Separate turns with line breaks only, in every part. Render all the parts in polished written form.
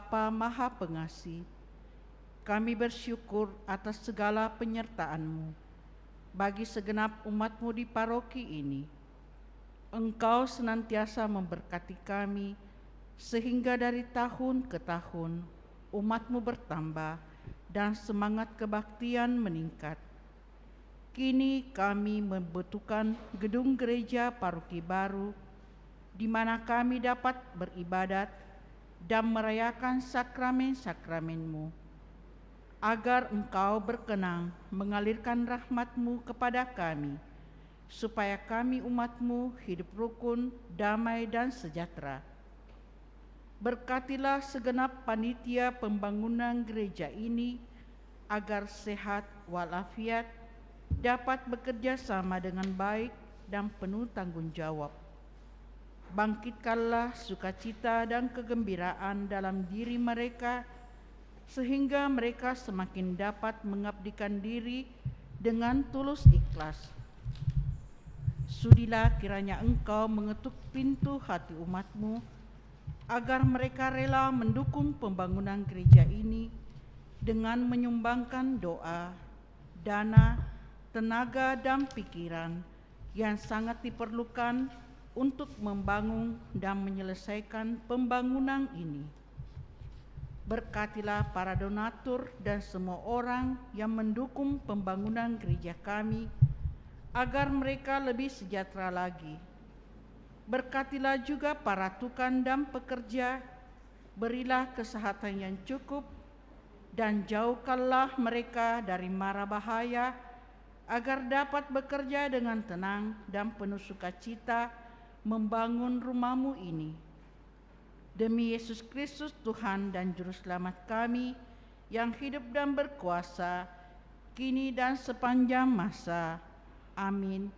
Bapa Maha Pengasih, kami bersyukur atas segala penyertaan-Mu bagi segenap umat-Mu di paroki ini. Engkau senantiasa memberkati kami, sehingga dari tahun ke tahun umat-Mu bertambah dan semangat kebaktian meningkat. Kini kami membutuhkan gedung gereja paroki baru, di mana kami dapat beribadat dan merayakan sakramen-sakramen-Mu, agar Engkau berkenan mengalirkan rahmat-Mu kepada kami, supaya kami umat-Mu hidup rukun, damai, dan sejahtera. Berkatilah segenap panitia pembangunan gereja ini, agar sehat walafiat, dapat bekerja sama dengan baik dan penuh tanggung jawab. Bangkitkanlah sukacita dan kegembiraan dalam diri mereka, sehingga mereka semakin dapat mengabdikan diri dengan tulus ikhlas. Sudilah kiranya Engkau mengetuk pintu hati umat-Mu, agar mereka rela mendukung pembangunan gereja ini dengan menyumbangkan doa, dana, tenaga, dan pikiran yang sangat diperlukan untuk membangun dan menyelesaikan pembangunan ini. Berkatilah para donatur dan semua orang yang mendukung pembangunan gereja kami, agar mereka lebih sejahtera lagi. Berkatilah juga para tukang dan pekerja, berilah kesehatan yang cukup, dan jauhkanlah mereka dari mara bahaya, agar dapat bekerja dengan tenang dan penuh sukacita membangun rumah-Mu ini. Demi Yesus Kristus Tuhan dan Juru Selamat kami, yang hidup dan berkuasa, kini dan sepanjang masa. Amin.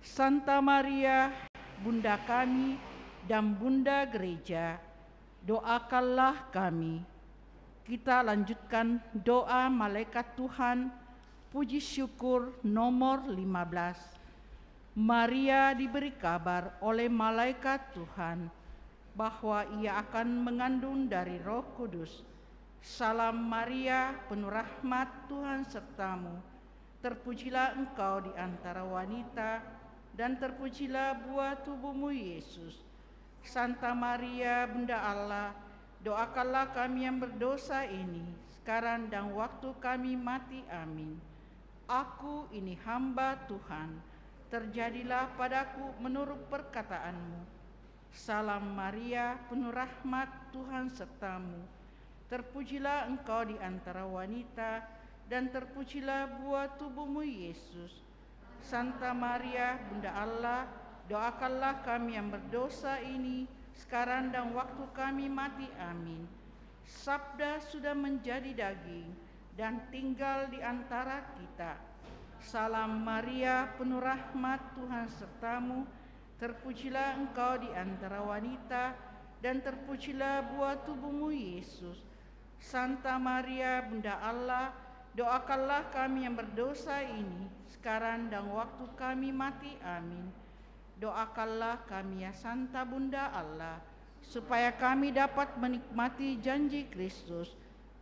Santa Maria, Bunda kami dan Bunda Gereja, doakanlah kami. Kita lanjutkan doa malaikat Tuhan, puji syukur nomor 15. Maria diberi kabar oleh malaikat Tuhan bahwa ia akan mengandung dari Roh Kudus. Salam Maria, penuh rahmat, Tuhan sertamu. Terpujilah engkau di antara wanita, dan terpujilah buah tubuhmu Yesus. Santa Maria, Bunda Allah, doakanlah kami yang berdosa ini, sekarang dan waktu kami mati. Amin. Aku ini hamba Tuhan, terjadilah padaku menurut perkataanmu. Salam Maria, penuh rahmat, Tuhan sertamu. Terpujilah engkau di antara wanita, dan terpujilah buah tubuhmu Yesus. Santa Maria, Bunda Allah, doakanlah kami yang berdosa ini, sekarang dan waktu kami mati. Amin. Sabda sudah menjadi daging dan tinggal di antara kita. Salam Maria, penuh rahmat, Tuhan sertamu. Terpujilah engkau di antara wanita, dan terpujilah buah tubuhmu Yesus. Santa Maria, Bunda Allah, doakanlah kami yang berdosa ini, sekarang dan waktu kami mati. Amin. Doakanlah kami ya Santa Bunda Allah, supaya kami dapat menikmati janji Kristus.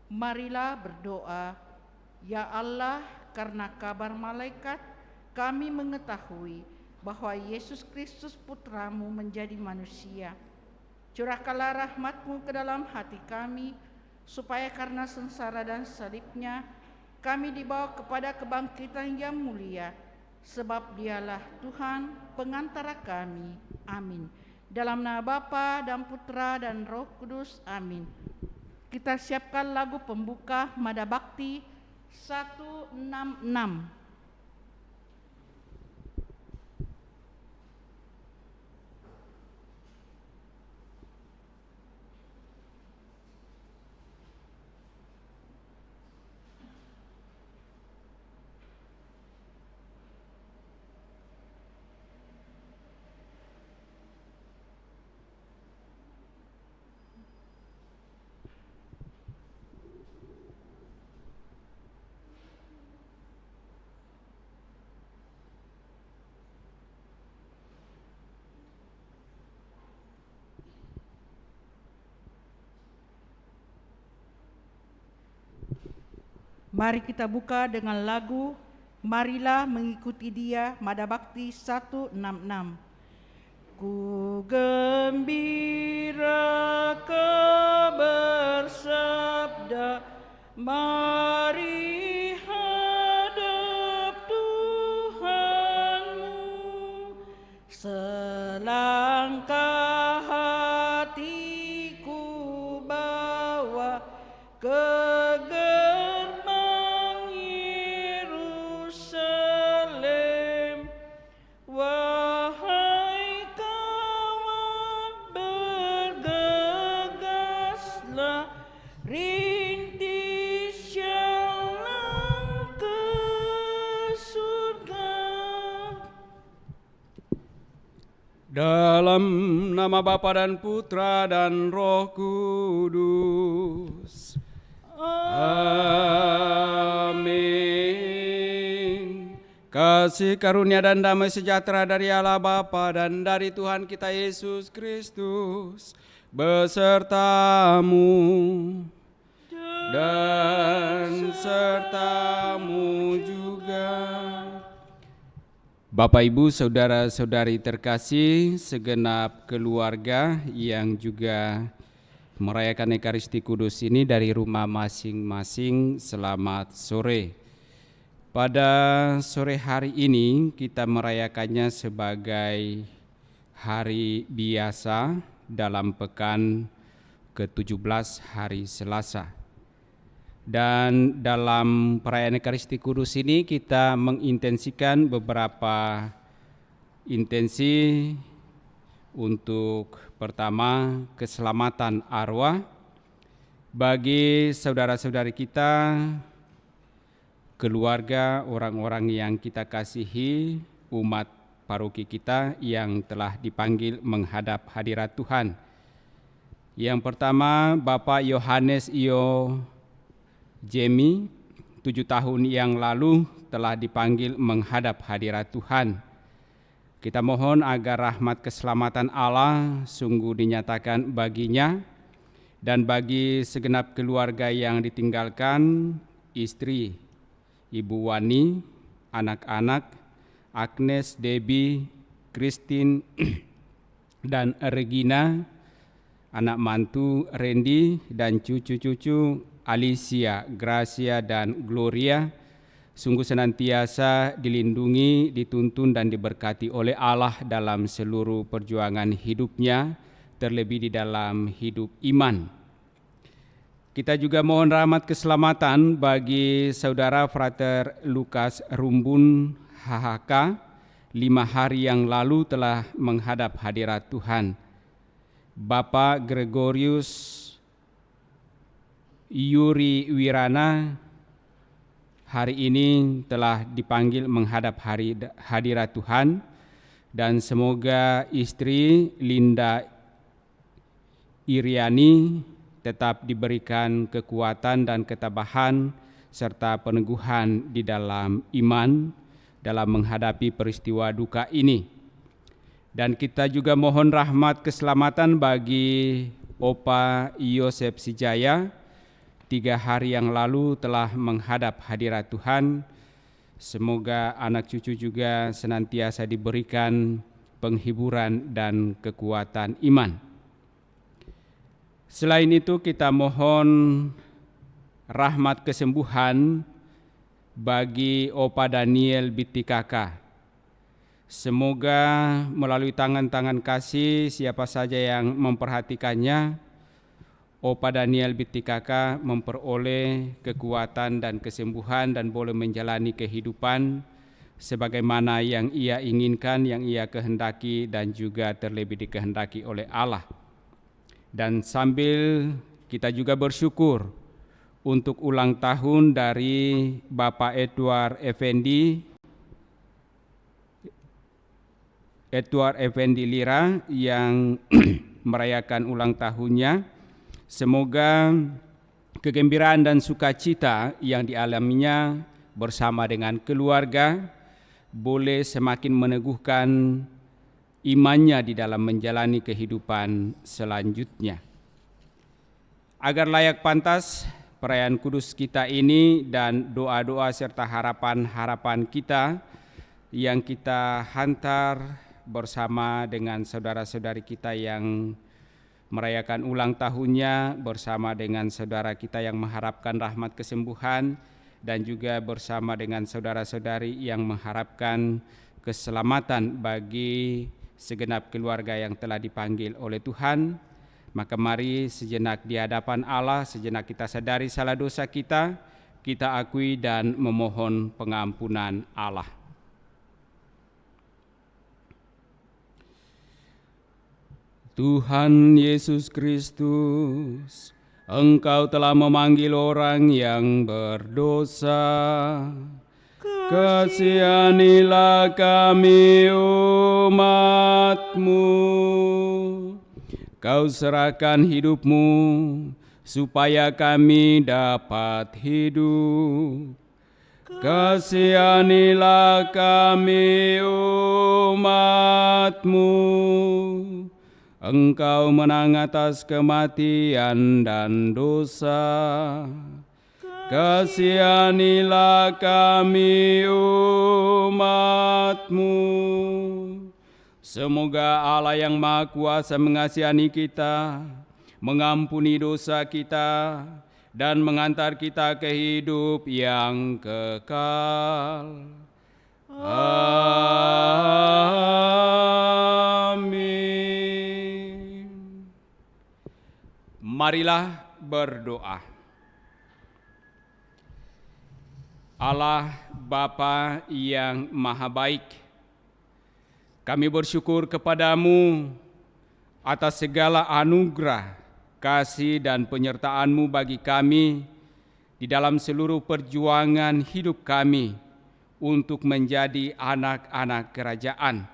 Marilah berdoa. Ya Allah, karena kabar malaikat kami mengetahui bahwa Yesus Kristus Putramu menjadi manusia. Curahkanlah rahmat-Mu ke dalam hati kami, supaya karena sengsara dan salibnya kami dibawa kepada kebangkitan yang mulia, sebab Dialah Tuhan pengantara kami. Amin. Dalam nama Bapa dan Putra dan Roh Kudus. Amin. Kita siapkan lagu pembuka Mada Bakti 166. Mari kita buka dengan lagu Marilah Mengikuti Dia, Mada Bakti 166. Ku gembira kau bersabda, mari hadap Tuhanmu. Selangkah hatiku bawa ke gerbang Yerusalem. Wahai kawan, bergegaslah, rintis jalan ke surga.
Dalam nama Bapa dan Putra dan Roh Kudus. Amin. Kasih karunia dan damai sejahtera dari Allah Bapa dan dari Tuhan kita Yesus Kristus besertamu dan sertamu juga. Bapak, Ibu, Saudara-saudari terkasih, segenap keluarga yang juga merayakan Ekaristi Kudus ini dari rumah masing-masing, selamat sore. Pada sore hari ini kita merayakannya sebagai hari biasa dalam pekan ke-17 hari Selasa. Dan dalam perayaan Ekaristi Kudus ini kita mengintensikan beberapa intensi. Untuk pertama, keselamatan arwah bagi saudara-saudari kita, keluarga, orang-orang yang kita kasihi, umat paroki kita yang telah dipanggil menghadap hadirat Tuhan. Yang pertama, Bapak Yohanes Iyo Jemi, 7 tahun yang lalu telah dipanggil menghadap hadirat Tuhan. Kita mohon agar rahmat keselamatan Allah sungguh dinyatakan baginya dan bagi segenap keluarga yang ditinggalkan, istri, Ibu Wani, anak-anak, Agnes, Debbie, Christine, dan Regina, anak mantu Randy, dan cucu-cucu Alicia, Gracia, dan Gloria, sungguh senantiasa dilindungi, dituntun, dan diberkati oleh Allah dalam seluruh perjuangan hidupnya, terlebih di dalam hidup iman. Kita juga mohon rahmat keselamatan bagi saudara Frater Lukas Rumbun HHK, 5 hari yang lalu telah menghadap hadirat Tuhan. Bapak Gregorius Yuri Wirana hari ini telah dipanggil menghadap hadirat Tuhan, dan semoga istri Linda Iriani tetap diberikan kekuatan dan ketabahan serta peneguhan di dalam iman dalam menghadapi peristiwa duka ini. Dan kita juga mohon rahmat keselamatan bagi Opa Yosef Sijaya, 3 hari yang lalu telah menghadap hadirat Tuhan. Semoga anak cucu juga senantiasa diberikan penghiburan dan kekuatan iman. Selain itu kita mohon rahmat kesembuhan bagi Opa Daniel Bitikaka. Semoga melalui tangan-tangan kasih siapa saja yang memperhatikannya, Opa Daniel Bitikaka memperoleh kekuatan dan kesembuhan dan boleh menjalani kehidupan sebagaimana yang ia inginkan, yang ia kehendaki, dan juga terlebih dikehendaki oleh Allah. Dan sambil kita juga bersyukur untuk ulang tahun dari Bapak Edward Effendi Lira yang merayakan ulang tahunnya. Semoga kegembiraan dan sukacita yang dialaminya bersama dengan keluarga boleh semakin meneguhkan imannya di dalam menjalani kehidupan selanjutnya. Agar layak pantas perayaan kudus kita ini dan doa-doa serta harapan-harapan kita yang kita hantar bersama dengan saudara-saudari kita yang merayakan ulang tahunnya, bersama dengan saudara kita yang mengharapkan rahmat kesembuhan, dan juga bersama dengan saudara-saudari yang mengharapkan keselamatan bagi segenap keluarga yang telah dipanggil oleh Tuhan. Maka mari sejenak di hadapan Allah, sejenak kita sadari salah dosa kita akui dan memohon pengampunan Allah. Tuhan Yesus Kristus, Engkau telah memanggil orang yang berdosa. Kasihanilah kami umat-Mu. Kau serahkan hidupmu supaya kami dapat hidup. Kasihanilah kami umat-Mu. Engkau menang atas kematian dan dosa. Kasihanilah kami umat-Mu. Semoga Allah yang Maha Kuasa mengasihani kita, mengampuni dosa kita, dan mengantar kita ke hidup yang kekal. Amin. Marilah berdoa. Allah Bapa yang Maha Baik, kami bersyukur kepadamu atas segala anugerah, kasih dan penyertaan-Mu bagi kami di dalam seluruh perjuangan hidup kami untuk menjadi anak-anak kerajaan.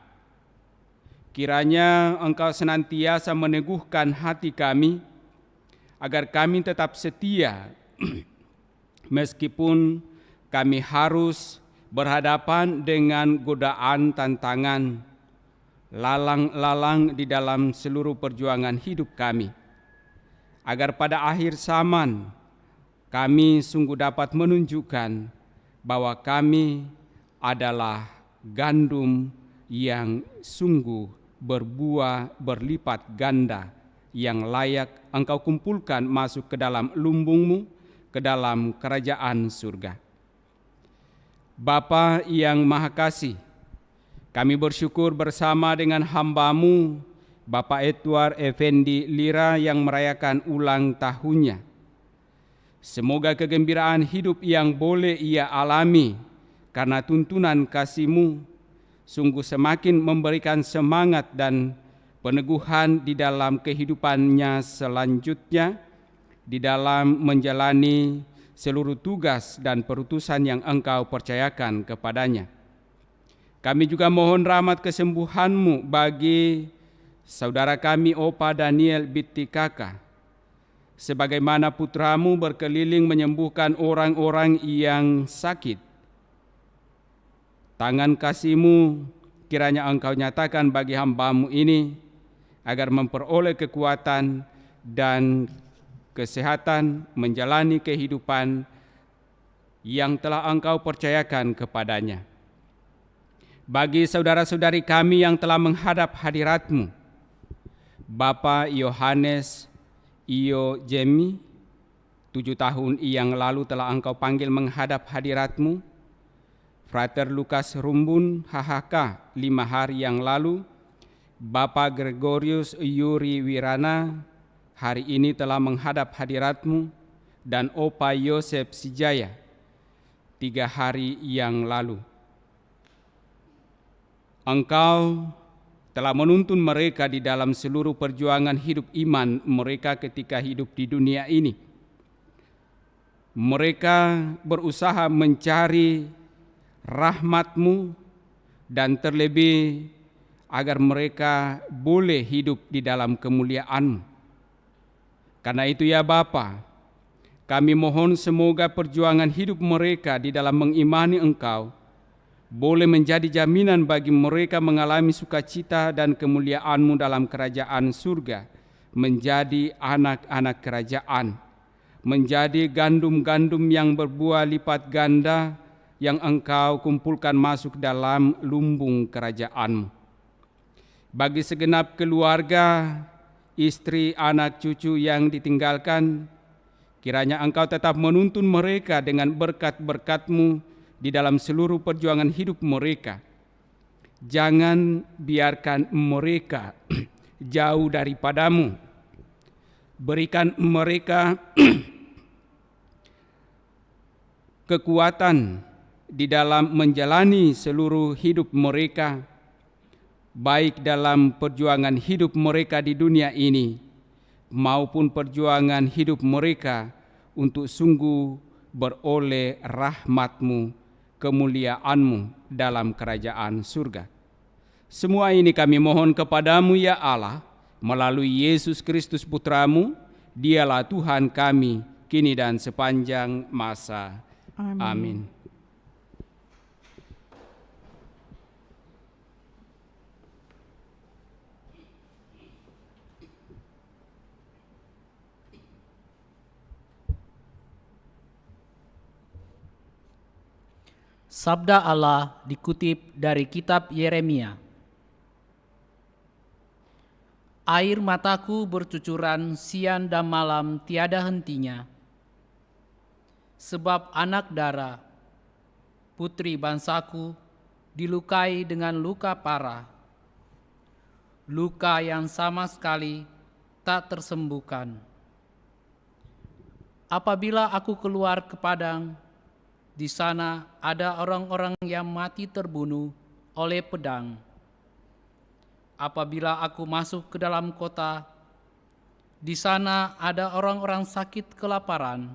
Kiranya Engkau senantiasa meneguhkan hati kami agar kami tetap setia meskipun kami harus berhadapan dengan godaan, tantangan, lalang-lalang di dalam seluruh perjuangan hidup kami. Agar pada akhir zaman kami sungguh dapat menunjukkan bahwa kami adalah gandum yang sungguh berbuah berlipat ganda yang layak Engkau kumpulkan masuk ke dalam lumbung-Mu, ke dalam kerajaan surga. Bapa yang Maha Kasih, kami bersyukur bersama dengan hamba-Mu, Bapak Edward Effendi Lira yang merayakan ulang tahunnya. Semoga kegembiraan hidup yang boleh ia alami karena tuntunan kasih-Mu sungguh semakin memberikan semangat dan peneguhan di dalam kehidupannya selanjutnya, di dalam menjalani seluruh tugas dan perutusan yang Engkau percayakan kepadanya. Kami juga mohon rahmat kesembuhan-Mu bagi saudara kami Opa Daniel Bitikaka, sebagaimana putra-Mu berkeliling menyembuhkan orang-orang yang sakit. Tangan kasih-Mu kiranya Engkau nyatakan bagi hamba-Mu ini, agar memperoleh kekuatan dan kesehatan menjalani kehidupan yang telah Engkau percayakan kepadanya. Bagi saudara-saudari kami yang telah menghadap hadirat-Mu, Bapak Yohanes Iyo Jemi, 7 tahun yang lalu telah Engkau panggil menghadap hadirat-Mu. Frater Lukas Rumbun HHK 5 hari yang lalu. Bapak Gregorius Yuri Wirana hari ini telah menghadap hadirat-Mu, dan Opa Yosef Sijaya 3 hari yang lalu. Engkau telah menuntun mereka di dalam seluruh perjuangan hidup iman mereka ketika hidup di dunia ini. Mereka berusaha mencari rahmat-Mu dan terlebih agar mereka boleh hidup di dalam kemuliaan-Mu. Karena itu ya Bapa, kami mohon semoga perjuangan hidup mereka di dalam mengimani Engkau boleh menjadi jaminan bagi mereka mengalami sukacita dan kemuliaan-Mu dalam kerajaan surga, menjadi anak-anak kerajaan, menjadi gandum-gandum yang berbuah lipat ganda yang Engkau kumpulkan masuk dalam lumbung kerajaan-Mu. Bagi segenap keluarga, istri, anak, cucu yang ditinggalkan, kiranya Engkau tetap menuntun mereka dengan berkat-berkat-Mu di dalam seluruh perjuangan hidup mereka. Jangan biarkan mereka jauh daripada-Mu. Berikan mereka kekuatan di dalam menjalani seluruh hidup mereka, baik dalam perjuangan hidup mereka di dunia ini maupun perjuangan hidup mereka untuk sungguh beroleh rahmat-Mu, kemuliaan-Mu dalam kerajaan surga. Semua ini kami mohon kepada-Mu ya Allah, melalui Yesus Kristus Putra-Mu. Dialah Tuhan kami kini dan sepanjang masa. Amin.
Sabda Allah dikutip dari kitab Yeremia. Air mataku bercucuran siang dan malam tiada hentinya. Sebab anak dara, putri bangsaku, dilukai dengan luka parah. Luka yang sama sekali tak tersembuhkan. Apabila aku keluar ke padang, di sana ada orang-orang yang mati terbunuh oleh pedang. Apabila aku masuk ke dalam kota, di sana ada orang-orang sakit kelaparan.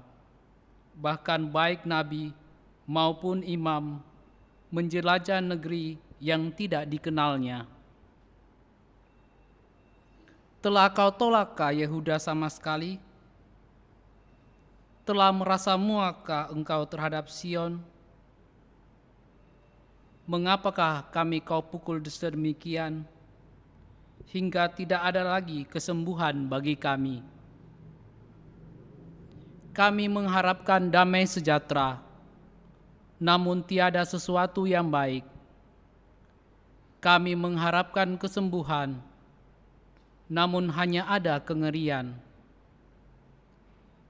Bahkan baik nabi maupun imam menjelajah negeri yang tidak dikenalnya. Telah kau tolakkah Yehuda sama sekali? Telah merasa muakkah engkau terhadap Sion? Mengapakah kami kau pukul sedemikian, hingga tidak ada lagi kesembuhan bagi kami? Kami mengharapkan damai sejahtera, namun tiada sesuatu yang baik. Kami mengharapkan kesembuhan, namun hanya ada kengerian.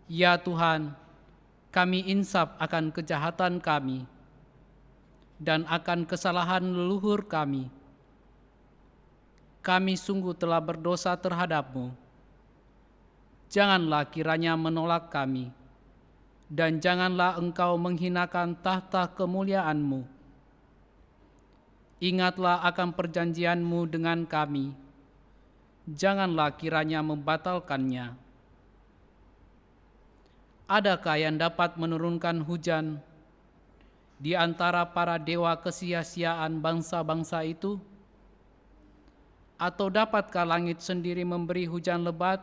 Ya Tuhan, kami insaf akan kejahatan kami dan akan kesalahan leluhur kami. Kami sungguh telah berdosa terhadap-Mu. Janganlah kiranya menolak kami, dan janganlah Engkau menghinakan tahta kemuliaan-Mu. Ingatlah akan perjanjian-Mu dengan kami. Janganlah kiranya membatalkannya. Adakah yang dapat menurunkan hujan di antara para dewa kesia-siaan bangsa-bangsa itu? Atau dapatkah langit sendiri memberi hujan lebat?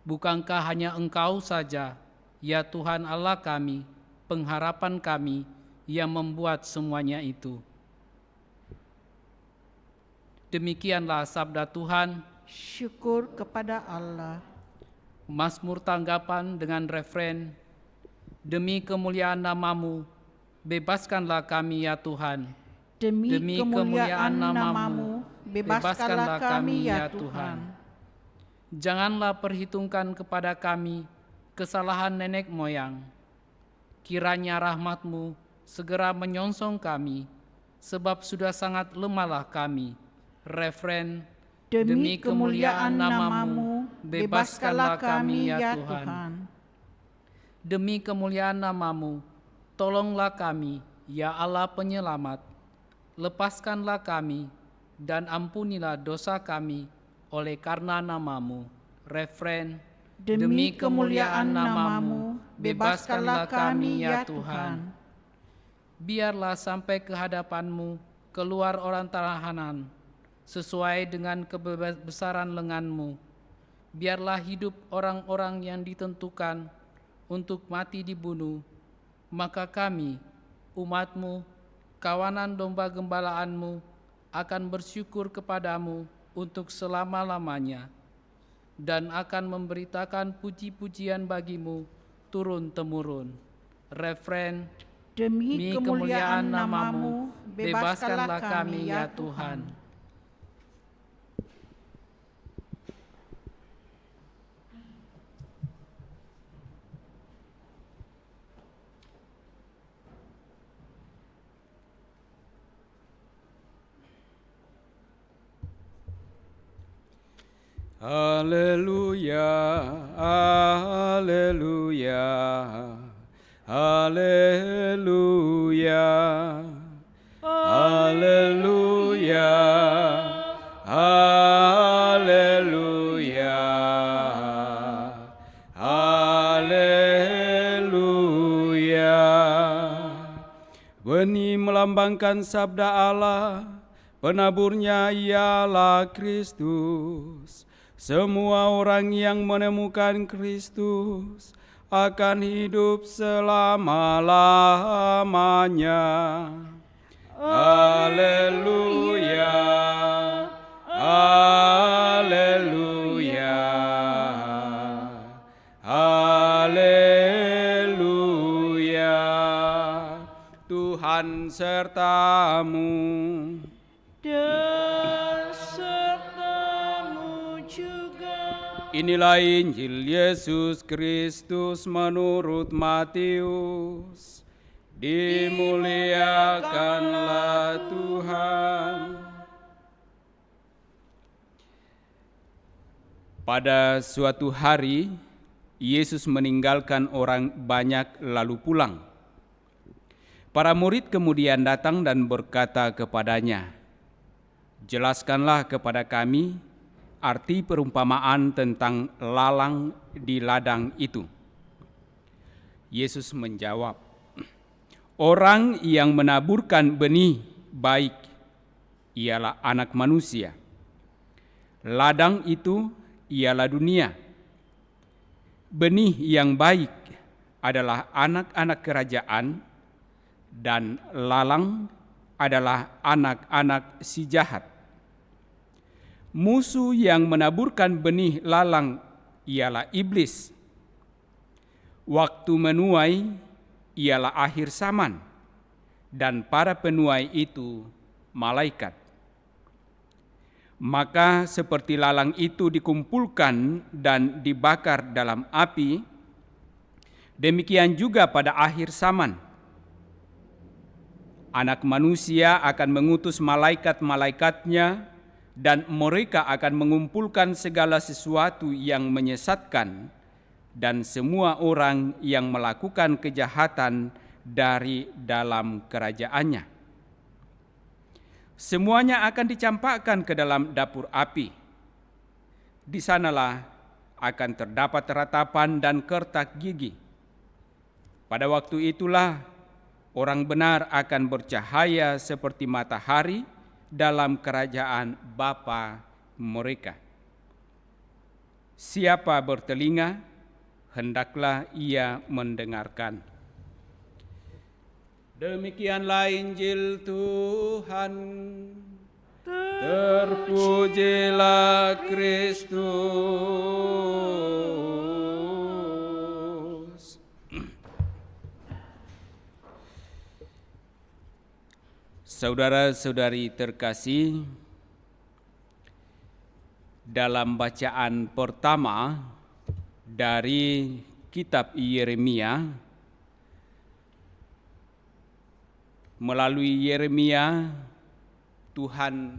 Bukankah hanya Engkau saja, ya Tuhan Allah kami, pengharapan kami, yang membuat semuanya itu? Demikianlah sabda Tuhan.
Syukur kepada Allah.
Mazmur tanggapan dengan refren, demi kemuliaan nama-Mu, bebaskanlah kami ya Tuhan.
Demi kemuliaan nama-Mu, bebaskanlah kami ya Tuhan.
Janganlah perhitungkan kepada kami kesalahan nenek moyang. Kiranya rahmat-Mu segera menyongsong kami, sebab sudah sangat lemahlah kami. Refren,
Demi kemuliaan nama-Mu, bebaskanlah kami ya Tuhan.
Demi kemuliaan nama-Mu, tolonglah kami, ya Allah penyelamat. Lepaskanlah kami dan ampunilah dosa kami oleh karena nama-Mu. Refren,
Demi kemuliaan nama-Mu, bebaskanlah kami ya Tuhan.
Biarlah sampai ke hadapan-Mu keluar orang tahanan, sesuai dengan kebesaran lengan-Mu. Biarlah hidup orang-orang yang ditentukan untuk mati dibunuh, maka kami, umat-Mu, kawanan domba gembalaan-Mu, akan bersyukur kepada-Mu untuk selama-lamanya. dan akan memberitakan puji-pujian bagimu turun-temurun. Refren,
Demi kemuliaan namamu,
bebaskanlah kami ya Tuhan.
Haleluya, haleluya, haleluya, haleluya, haleluya, haleluya. Benih melambangkan sabda Allah, penaburnya ialah Kristus. Semua orang yang menemukan Kristus akan hidup selama-lamanya. Haleluya, haleluya, haleluya. Tuhan sertamu.
Dan sertamu juga.
Inilah Injil Yesus Kristus menurut Matius. Dimuliakanlah Tuhan. Pada suatu hari, Yesus meninggalkan orang banyak lalu pulang. Para murid kemudian datang dan berkata kepadanya, "Jelaskanlah kepada kami arti perumpamaan tentang lalang di ladang itu." Yesus menjawab, "Orang yang menaburkan benih baik ialah Anak Manusia. Ladang itu ialah dunia. Benih yang baik adalah anak-anak kerajaan, dan lalang adalah anak-anak si jahat. Musuh yang menaburkan benih lalang ialah iblis. Waktu menuai ialah akhir zaman, dan para penuai itu malaikat. Maka seperti lalang itu dikumpulkan dan dibakar dalam api, demikian juga pada akhir zaman. Anak Manusia akan mengutus malaikat-malaikatnya, dan mereka akan mengumpulkan segala sesuatu yang menyesatkan dan semua orang yang melakukan kejahatan dari dalam kerajaannya. Semuanya akan dicampakkan ke dalam dapur api. Di sanalah akan terdapat ratapan dan kertak gigi. Pada waktu itulah orang benar akan bercahaya seperti matahari dalam kerajaan Bapa mereka. Siapa bertelinga, hendaklah ia mendengarkan." Demikianlah Injil Tuhan. Terpujilah Kristus. Saudara-saudari terkasih, dalam bacaan pertama dari kitab Yeremia, melalui Yeremia Tuhan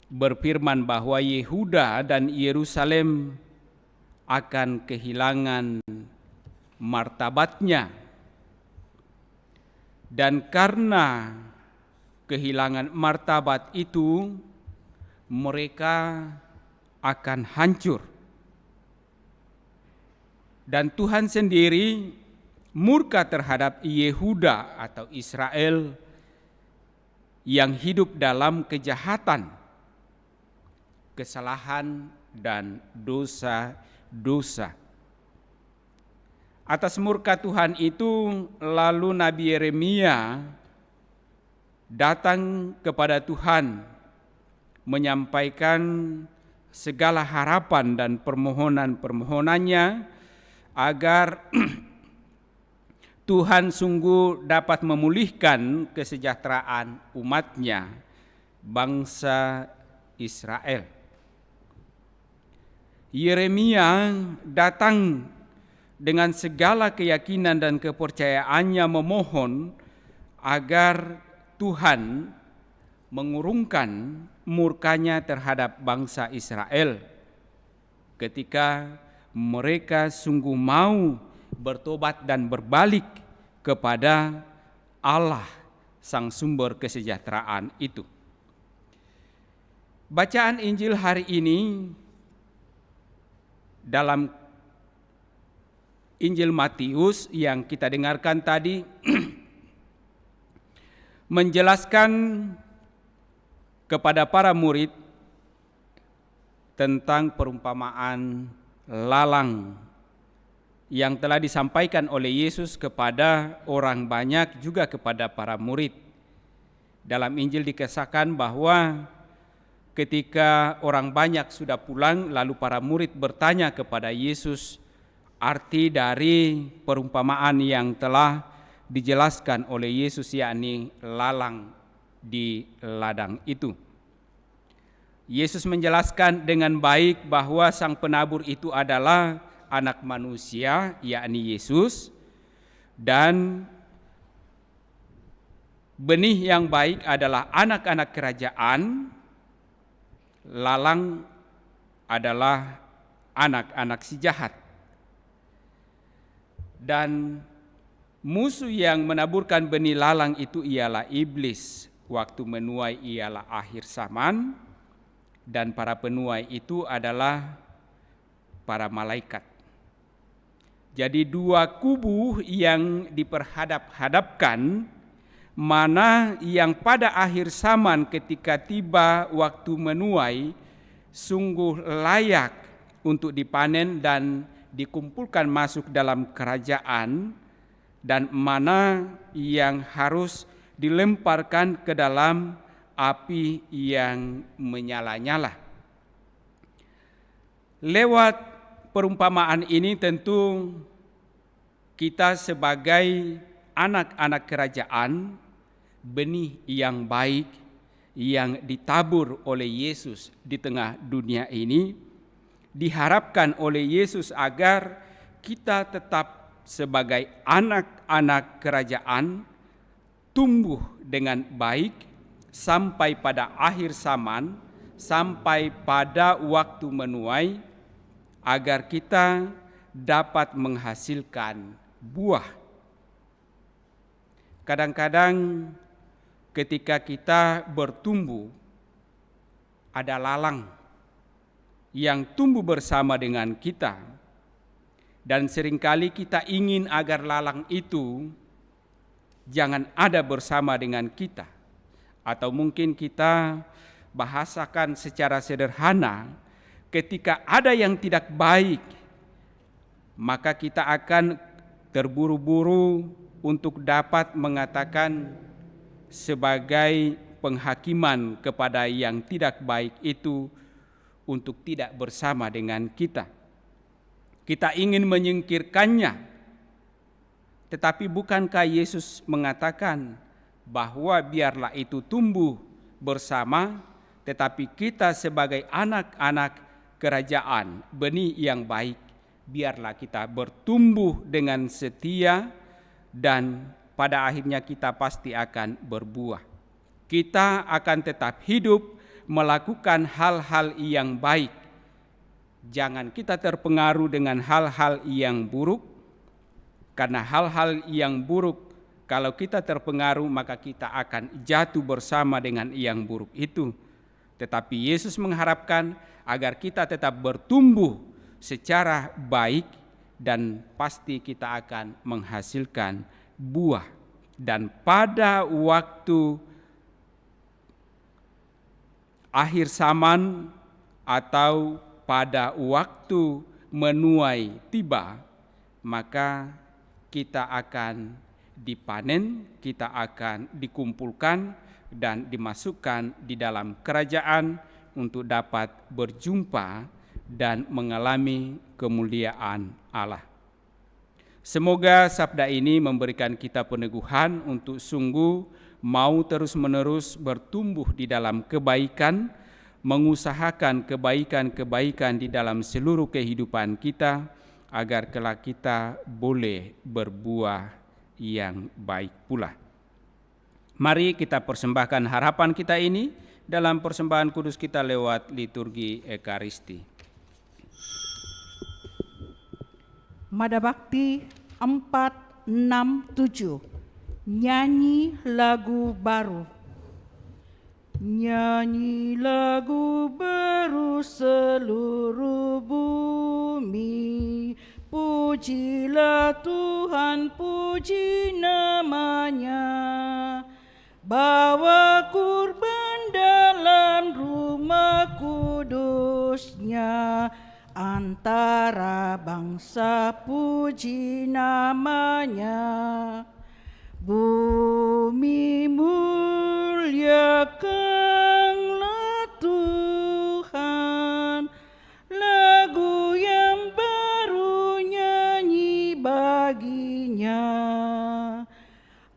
berfirman bahwa Yehuda dan Yerusalem akan kehilangan martabatnya, dan karena kehilangan martabat itu mereka akan hancur. Dan Tuhan sendiri murka terhadap Yehuda atau Israel yang hidup dalam kejahatan, kesalahan, dan dosa-dosa. Atas murka Tuhan itu, lalu Nabi Yeremia datang kepada Tuhan menyampaikan segala harapan dan permohonan-permohonannya agar Tuhan sungguh dapat memulihkan kesejahteraan umatnya, bangsa Israel. Yeremia datang dengan segala keyakinan dan kepercayaannya memohon agar Tuhan mengurungkan murkanya terhadap bangsa Israel ketika mereka sungguh mau bertobat dan berbalik kepada Allah, sang sumber kesejahteraan itu. Bacaan Injil hari ini dalam Injil Matius yang kita dengarkan tadi menjelaskan kepada para murid tentang perumpamaan lalang yang telah disampaikan oleh Yesus kepada orang banyak, juga kepada para murid. Dalam Injil dikisahkan bahwa ketika orang banyak sudah pulang, lalu para murid bertanya kepada Yesus arti dari perumpamaan yang telah dijelaskan oleh Yesus, yakni lalang di ladang itu. Yesus menjelaskan dengan baik bahwa sang penabur itu adalah anak manusia, yakni Yesus, dan benih yang baik adalah anak-anak kerajaan, lalang adalah anak-anak si jahat. Dan musuh yang menaburkan benih lalang itu ialah iblis. Waktu menuai ialah akhir zaman, dan para penuai itu adalah para malaikat. Jadi dua kubu yang diperhadap-hadapkan, mana yang pada akhir zaman ketika tiba waktu menuai sungguh layak untuk dipanen dan dikumpulkan masuk dalam kerajaan, dan mana yang harus dilemparkan ke dalam api yang menyala-nyala. Lewat perumpamaan ini tentu kita sebagai anak-anak kerajaan, benih yang baik yang ditabur oleh Yesus di tengah dunia ini, diharapkan oleh Yesus agar kita tetap sebagai anak-anak kerajaan tumbuh dengan baik sampai pada akhir zaman, sampai pada waktu menuai, agar kita dapat menghasilkan buah. Kadang-kadang ketika kita bertumbuh, ada lalang yang tumbuh bersama dengan kita, dan seringkali kita ingin agar lalang itu jangan ada bersama dengan kita. Atau mungkin kita bahasakan secara sederhana, ketika ada yang tidak baik, maka kita akan terburu-buru untuk dapat mengatakan sebagai penghakiman kepada yang tidak baik itu untuk tidak bersama dengan kita. Kita ingin menyingkirkannya, tetapi bukankah Yesus mengatakan bahwa biarlah itu tumbuh bersama, tetapi kita sebagai anak-anak kerajaan, benih yang baik, biarlah kita bertumbuh dengan setia, dan pada akhirnya kita pasti akan berbuah. Kita akan tetap hidup melakukan hal-hal yang baik. Jangan kita terpengaruh dengan hal-hal yang buruk, karena hal-hal yang buruk, kalau kita terpengaruh maka kita akan jatuh bersama dengan yang buruk itu. Tetapi Yesus mengharapkan agar kita tetap bertumbuh secara baik, dan pasti kita akan menghasilkan buah. Dan pada waktu akhir zaman atau pada waktu menuai tiba, maka kita akan dipanen, kita akan dikumpulkan dan dimasukkan di dalam kerajaan untuk dapat berjumpa dan mengalami kemuliaan Allah. Semoga sabda ini memberikan kita peneguhan untuk sungguh mau terus-menerus bertumbuh di dalam kebaikan, mengusahakan kebaikan-kebaikan di dalam seluruh kehidupan kita, agar kelak kita boleh berbuah yang baik pula. Mari kita persembahkan harapan kita ini dalam persembahan kudus kita lewat liturgi Ekaristi.
Mada Bakti 467, nyanyi lagu baru. Nyanyi lagu baru seluruh bumi, pujilah Tuhan, puji namanya. Bawa kurban dalam rumah kudusnya, antara bangsa puji namanya. Bumi muliakanlah Tuhan, lagu yang baru nyanyi baginya.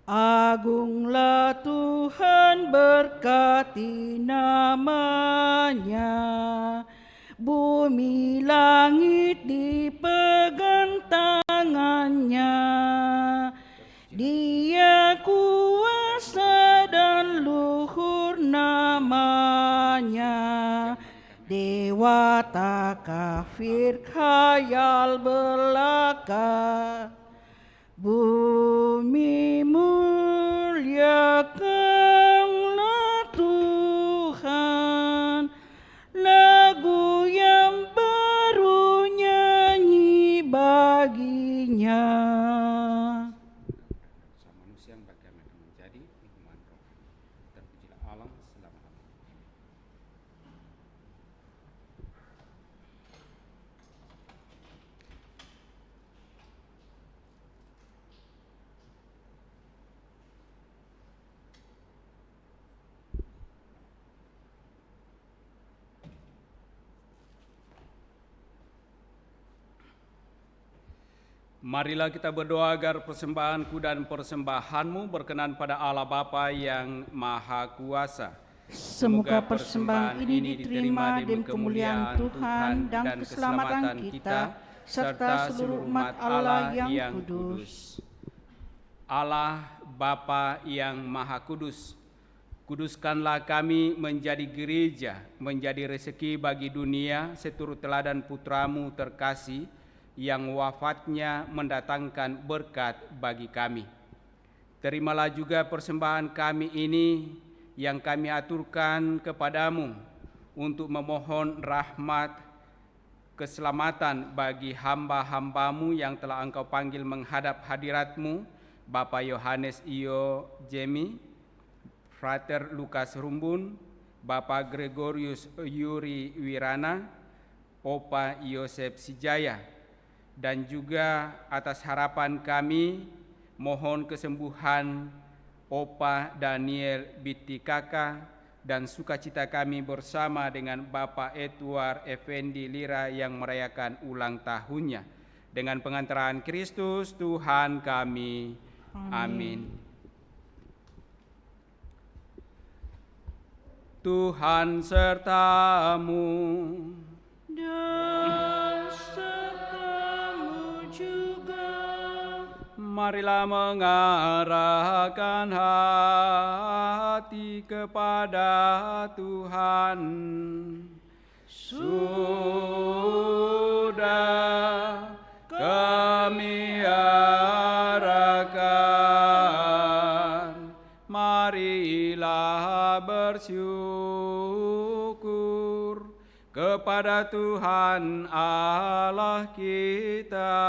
Agunglah Tuhan, berkati namanya. Bumi langit dipegang tangannya. Dia kuasa dan luhur namanya. Dewa tak kafir khayal belaka. Bumi muliakanlah Tuhan, lagu yang baru nyanyi baginya.
Manusia yang bagaimana menjadi hukuman roh. Terpujilah Allah selama-lamanya. Marilah kita berdoa agar persembahanku dan persembahanmu berkenan pada Allah Bapa yang Maha Kuasa.
Semoga persembahan ini diterima demi kemuliaan Tuhan dan keselamatan kita, serta seluruh umat Allah yang kudus.
Allah Bapa yang Maha Kudus, kuduskanlah kami menjadi gereja, menjadi rezeki bagi dunia seturut teladan Putramu terkasih, yang wafatnya mendatangkan berkat bagi kami. Terimalah juga persembahan kami ini yang kami aturkan kepadamu untuk memohon rahmat keselamatan bagi hamba-hambamu yang telah Engkau panggil menghadap hadirat-Mu, Bapak Yohanes Iyo Jemi, Frater Lukas Rumbun, Bapak Gregorius Yuri Wirana, Opa Yosef Sijaya, dan juga atas harapan kami mohon kesembuhan Opa Daniel Bitikaka dan sukacita kami bersama dengan Bapak Edward Effendi Lira yang merayakan ulang tahunnya. Dengan pengantaran Kristus Tuhan kami. Amin. Tuhan sertamu.
Dan sertamu juga.
Marilah mengarahkan hati kepada Tuhan. Sudah kami arahkan, marilah bersyukur kepada Tuhan Allah kita.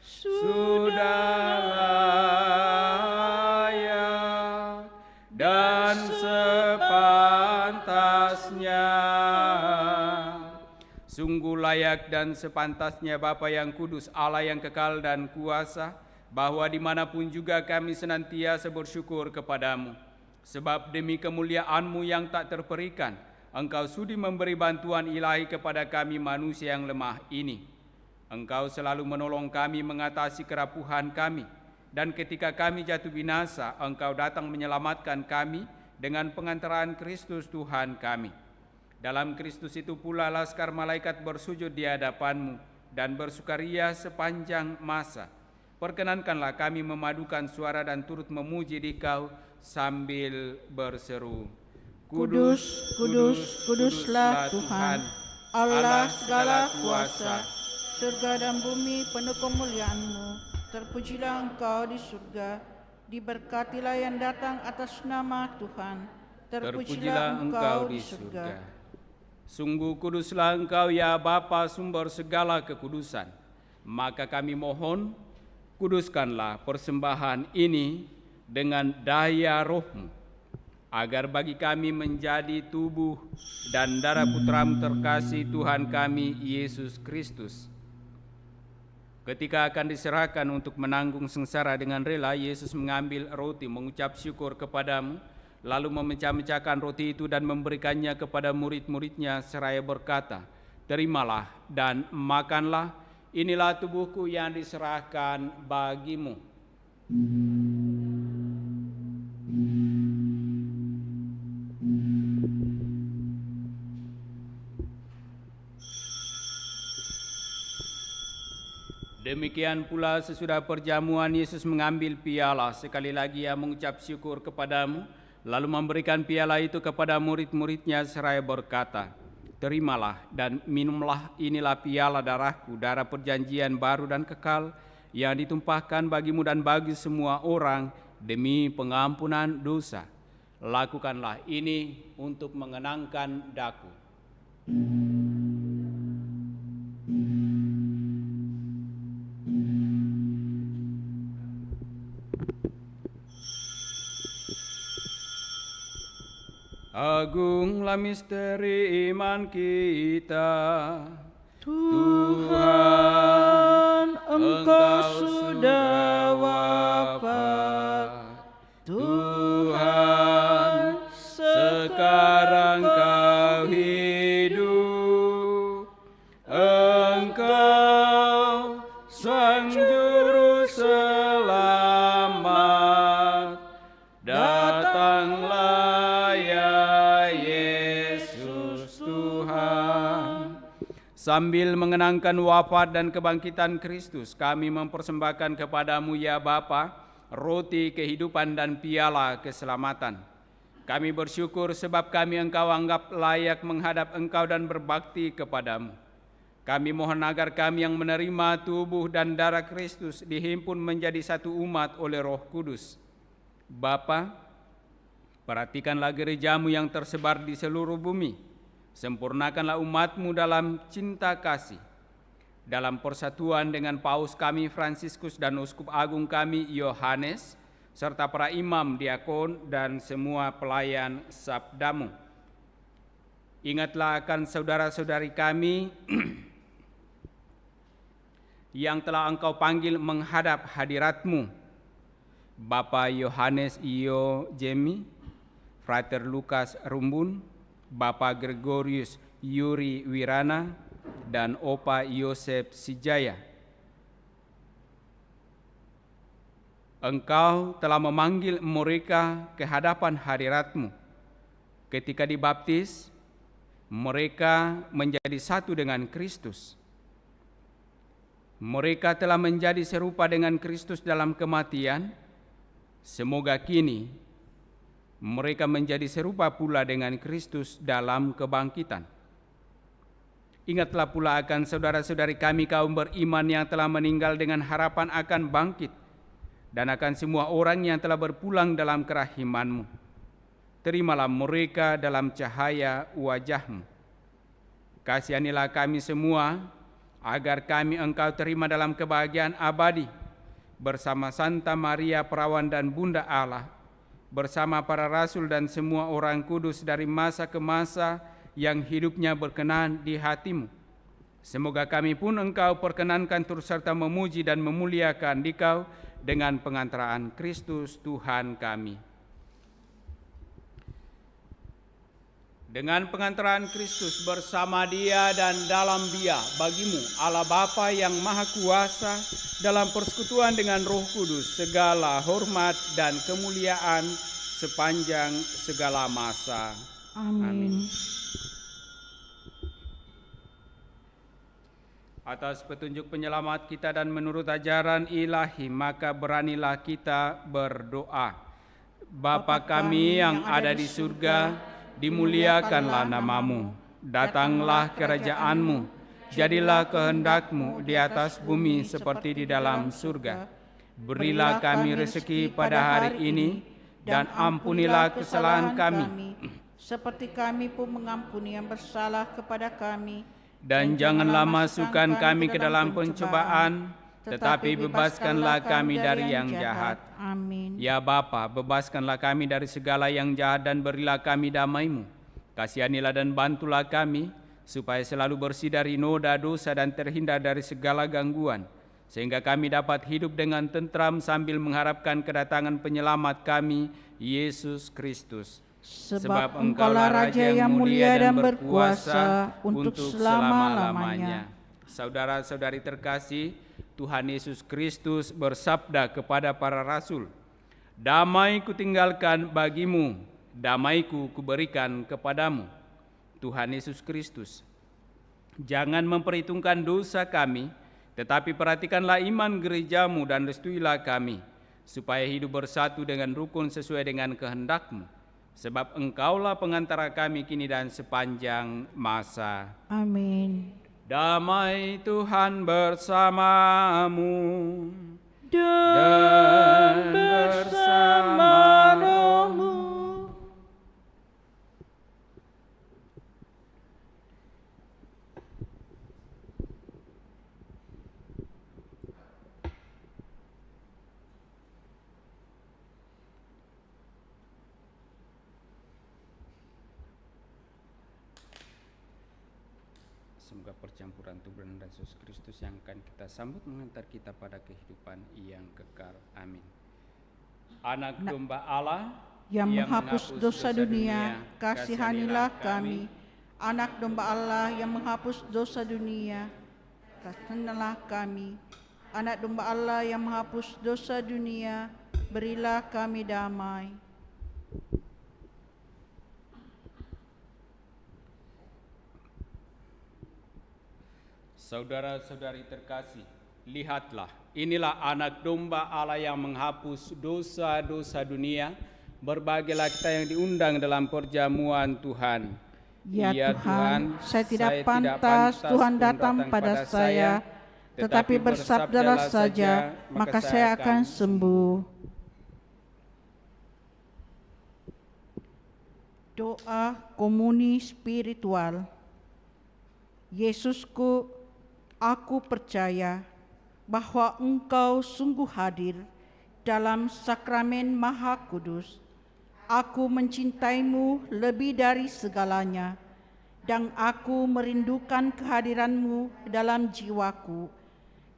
Sudah layak dan sepantasnya, sungguh layak dan sepantasnya Bapa yang kudus, Allah yang kekal dan kuasa, bahwa dimanapun juga kami senantiasa bersyukur kepadamu. Sebab demi kemuliaan-Mu yang tak terperikan, Engkau sudi memberi bantuan ilahi kepada kami manusia yang lemah ini. Engkau selalu menolong kami mengatasi kerapuhan kami, dan ketika kami jatuh binasa, Engkau datang menyelamatkan kami dengan pengantaran Kristus Tuhan kami. Dalam Kristus itu pula laskar malaikat bersujud di hadapan-Mu dan bersukaria sepanjang masa. Perkenankanlah kami memadukan suara dan turut memuji Dikau sambil berseru,
Kudus, kudus, kuduslah Tuhan, Allah segala kuasa, surga dan bumi penuh kemuliaan-Mu. Terpujilah Engkau di surga, diberkatilah yang datang atas nama Tuhan. Terpujilah Engkau di surga.
Sungguh kuduslah Engkau ya Bapa, sumber segala kekudusan. Maka kami mohon, kuduskanlah persembahan ini dengan daya Roh-Mu, agar bagi kami menjadi tubuh dan darah Putra-Mu terkasih Tuhan kami, Yesus Kristus. Ketika akan diserahkan untuk menanggung sengsara dengan rela, Yesus mengambil roti, mengucap syukur kepadamu, lalu memecah-mecahkan roti itu dan memberikannya kepada murid-muridnya seraya berkata, "Terimalah dan makanlah, inilah tubuhku yang diserahkan bagimu." Demikian pula sesudah perjamuan, Yesus mengambil piala, sekali lagi Ia mengucap syukur kepadamu, lalu memberikan piala itu kepada murid-muridnya seraya berkata, "Terimalah dan minumlah, inilah piala darahku, darah perjanjian baru dan kekal, yang ditumpahkan bagimu dan bagi semua orang demi pengampunan dosa. Lakukanlah ini untuk mengenangkan daku." Agunglah misteri iman kita,
Tuhan, Engkau sudah wafat.
Tuhan, sekarang Kau hidup. Engkau Sang Juru Selamat, datanglah ya Yesus Tuhan. Sambil mengenangkan wafat dan kebangkitan Kristus, kami mempersembahkan kepadamu ya Bapa, roti kehidupan dan piala keselamatan. Kami bersyukur sebab kami Engkau anggap layak menghadap Engkau dan berbakti kepadamu. Kami mohon agar kami yang menerima tubuh dan darah Kristus dihimpun menjadi satu umat oleh Roh Kudus. Bapa, perhatikanlah gereja-Mu yang tersebar di seluruh bumi. Sempurnakanlah umat-Mu dalam cinta kasih, dalam persatuan dengan Paus kami Fransiskus dan Uskup Agung kami Yohanes, serta para imam, diakon, dan semua pelayan sabda-Mu. Ingatlah akan saudara-saudari kami yang telah Engkau panggil menghadap hadirat-Mu, Bapak Yohanes Iyo Jemi, Frater Lukas Rumbun, Bapak Gregorius Yuri Wirana, dan Opa Yosef Sijaya. Engkau telah memanggil mereka ke hadapan hadirat-Mu. Ketika dibaptis, mereka menjadi satu dengan Kristus. Mereka telah menjadi serupa dengan Kristus dalam kematian. Semoga kini mereka menjadi serupa pula dengan Kristus dalam kebangkitan. Ingatlah pula akan saudara-saudari kami kaum beriman yang telah meninggal dengan harapan akan bangkit, dan akan semua orang yang telah berpulang dalam kerahiman-Mu. Terimalah mereka dalam cahaya wajah-Mu. Kasihanilah kami semua, agar kami Engkau terima dalam kebahagiaan abadi, bersama Santa Maria Perawan dan Bunda Allah, bersama para rasul dan semua orang kudus dari masa ke masa yang hidupnya berkenan di hati-Mu. Semoga kami pun Engkau perkenankan turut serta memuji dan memuliakan Dikau dengan pengantaraan Kristus Tuhan kami. dengan pengantaran Kristus bersama Dia dan dalam Dia, bagimu Allah Bapa yang Maha Kuasa, dalam persekutuan dengan Roh Kudus, segala hormat dan kemuliaan sepanjang segala masa.
Amin.
Atas petunjuk penyelamat kita dan menurut ajaran ilahi, maka beranilah kita berdoa. Bapa kami yang ada di surga, dimuliakanlah namamu. Datanglah kerajaanmu, jadilah kehendak-Mu di atas bumi seperti di dalam surga. Berilah kami rezeki pada hari ini, dan ampunilah kesalahan kami,
seperti kami pun mengampuni yang bersalah kepada kami.
dan janganlah masukkan kami ke dalam pencobaan, tetapi bebaskanlah kami dari yang jahat.
Amin.
Ya Bapa, bebaskanlah kami dari segala yang jahat dan berilah kami damai-Mu. Kasihanilah dan bantulah kami, supaya selalu bersih dari noda dosa dan terhindar dari segala gangguan, sehingga kami dapat hidup dengan tentram sambil mengharapkan kedatangan penyelamat kami, Yesus Kristus.
Sebab Engkaulah Raja yang mulia dan berkuasa untuk selama-lamanya.
Saudara-saudari terkasih, Tuhan Yesus Kristus bersabda kepada para rasul, "Damai kutinggalkan bagimu, damaiku kuberikan kepadamu." Tuhan Yesus Kristus, jangan memperhitungkan dosa kami, tetapi perhatikanlah iman gerejamu dan restuilah kami, supaya hidup bersatu dengan rukun sesuai dengan kehendak-Mu. Sebab Engkaulah pengantara kami kini dan sepanjang masa.
Amin.
Damai Tuhan bersamamu
Dan bersama rohmu.
Semoga percampuran tubuh dan Yesus Kristus yang akan kita sambut mengantar kita pada kehidupan yang kekal. Amin. Anak domba Allah
yang menghapus dosa dunia, kasihanilah kami. Anak domba Allah yang menghapus dosa dunia, kasihanilah kami. Anak domba Allah yang menghapus dosa dunia, berilah kami damai.
Saudara-saudari terkasih, lihatlah, inilah anak domba Allah yang menghapus dosa-dosa dunia. Berbahagialah kita yang diundang dalam perjamuan Tuhan.
Ya Tuhan, saya tidak pantas Tuhan datang pada saya, tetapi bersabdalah saja, maka saya akan sembuh. Doa komuni spiritual. Yesusku, aku percaya bahwa Engkau sungguh hadir dalam sakramen Maha Kudus. Aku mencintaimu lebih dari segalanya, dan aku merindukan kehadiran-Mu dalam jiwaku.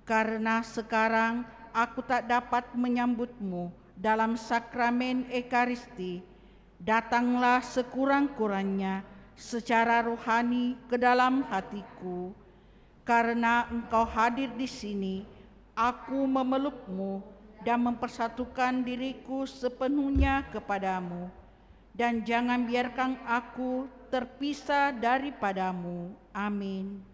Karena sekarang aku tak dapat menyambut-Mu dalam sakramen Ekaristi, datanglah sekurang-kurangnya secara rohani ke dalam hatiku. Karena Engkau hadir di sini, aku memeluk-Mu dan mempersatukan diriku sepenuhnya kepadamu. Dan jangan biarkan aku terpisah daripada-Mu. Amin.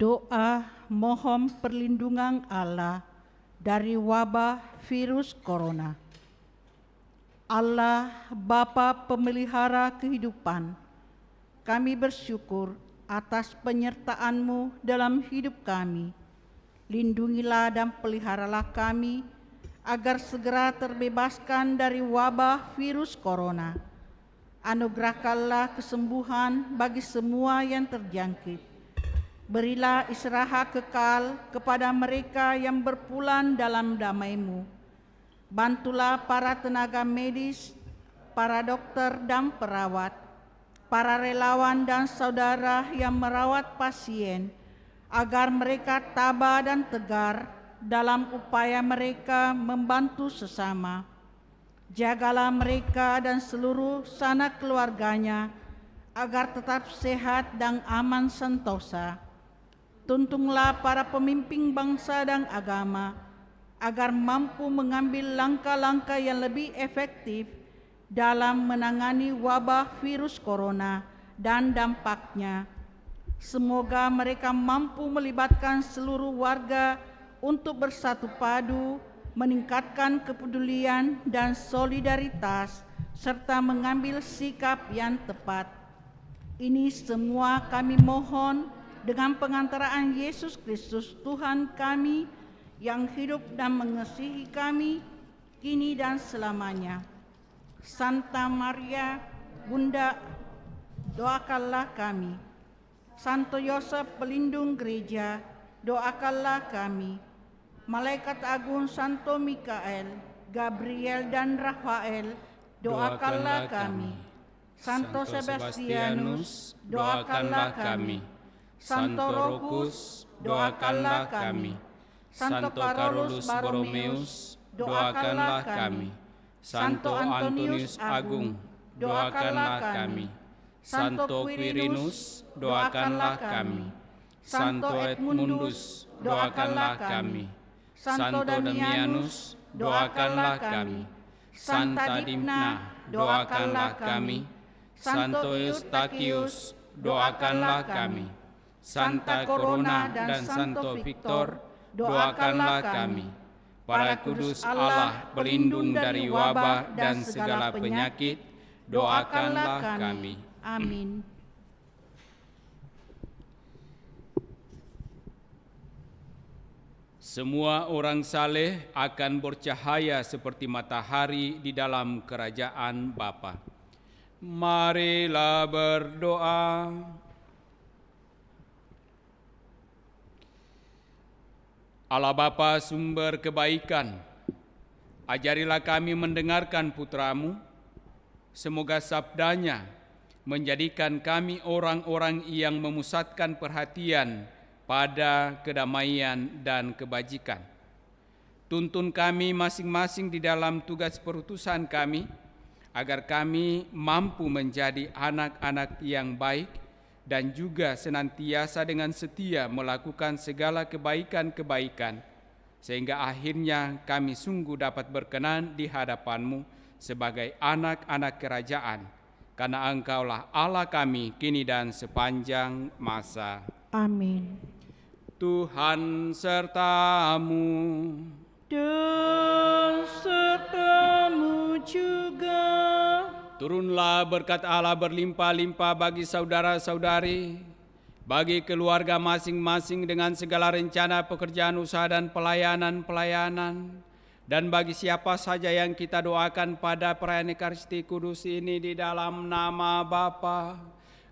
Doa mohon perlindungan Allah dari wabah virus corona. Allah Bapa pemelihara kehidupan, kami bersyukur atas penyertaan-Mu dalam hidup kami. Lindungilah dan peliharalah kami agar segera terbebaskan dari wabah virus corona. Anugerahkanlah kesembuhan bagi semua yang terjangkit. Berilah istirahat kekal kepada mereka yang berpulang dalam damai-Mu. Bantulah para tenaga medis, para dokter dan perawat, para relawan dan saudara yang merawat pasien, agar mereka tabah dan tegar dalam upaya mereka membantu sesama. Jagalah mereka dan seluruh sanak keluarganya agar tetap sehat dan aman sentosa. Tuntunlah para pemimpin bangsa dan agama agar mampu mengambil langkah-langkah yang lebih efektif dalam menangani wabah virus corona dan dampaknya. Semoga mereka mampu melibatkan seluruh warga untuk bersatu padu, meningkatkan kepedulian dan solidaritas, serta mengambil sikap yang tepat. Ini semua kami mohon dengan pengantaraan Yesus Kristus Tuhan kami yang hidup dan mengasihi kami kini dan selamanya. Santa Maria, Bunda, doakanlah kami. Santo Yosef, pelindung gereja, doakanlah kami. Malaikat agung Santo Mikael, Gabriel dan Rafael, doakanlah kami. Santo Sebastianus, doakanlah kami. Santo Rufus, doakanlah kami. Santo Carolus Borromeus, doakanlah kami. Santo Antonius Agung, doakanlah kami. Santo Quirinus, doakanlah kami. Santo Edmundus, doakanlah kami. Santo Damianus, doakanlah kami. Santa Dimna, doakanlah kami. Santo Eustachius, doakanlah kami. Santa Corona dan Santo Victor, doakanlah kami. Para kudus Allah, pelindung dari wabah dan segala penyakit, doakanlah kami. Amin.
Semua orang saleh akan bercahaya seperti matahari di dalam kerajaan Bapa. Marilah berdoa. Allah Bapa sumber kebaikan, ajarilah kami mendengarkan putra-Mu, semoga sabdanya menjadikan kami orang-orang yang memusatkan perhatian pada kedamaian dan kebajikan. Tuntun kami masing-masing di dalam tugas perutusan kami, agar kami mampu menjadi anak-anak yang baik dan juga senantiasa dengan setia melakukan segala kebaikan-kebaikan, sehingga akhirnya kami sungguh dapat berkenan di hadapan-Mu sebagai anak-anak kerajaan, karena Engkaulah Allah kami kini dan sepanjang masa.
Amin.
Tuhan serta-Mu.
Dan serta-Mu juga.
Turunlah berkat Allah berlimpah-limpah bagi saudara-saudari, bagi keluarga masing-masing dengan segala rencana pekerjaan usaha dan pelayanan-pelayanan, dan bagi siapa saja yang kita doakan pada perayaan Ekaristi Kudus ini di dalam nama Bapa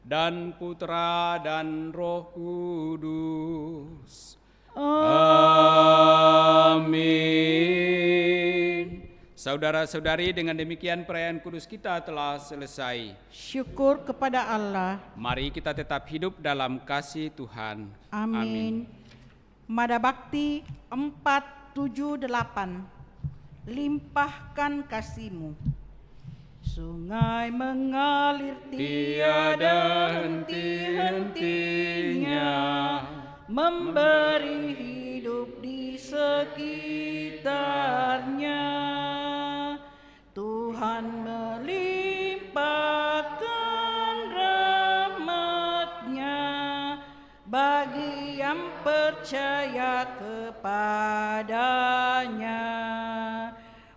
dan Putra dan Roh Kudus. Amin. Saudara-saudari, dengan demikian perayaan kudus kita telah selesai.
Syukur kepada Allah.
Mari kita tetap hidup dalam kasih Tuhan.
Amin. Mada Bakti 478. Limpahkan kasih-Mu. Sungai mengalir tiada henti-hentinya, memberi hidup di sekitarnya. Tuhan melimpahkan rahmat-Nya bagi yang percaya kepadanya.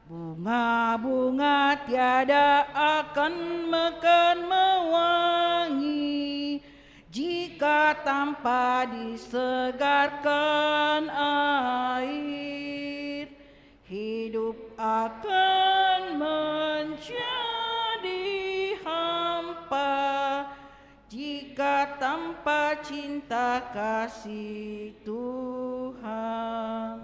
Bunga-bunga tiada akan mekar mewangi jika tanpa disegarkan air. Hidup akan menjadi hampa jika tanpa cinta kasih Tuhan.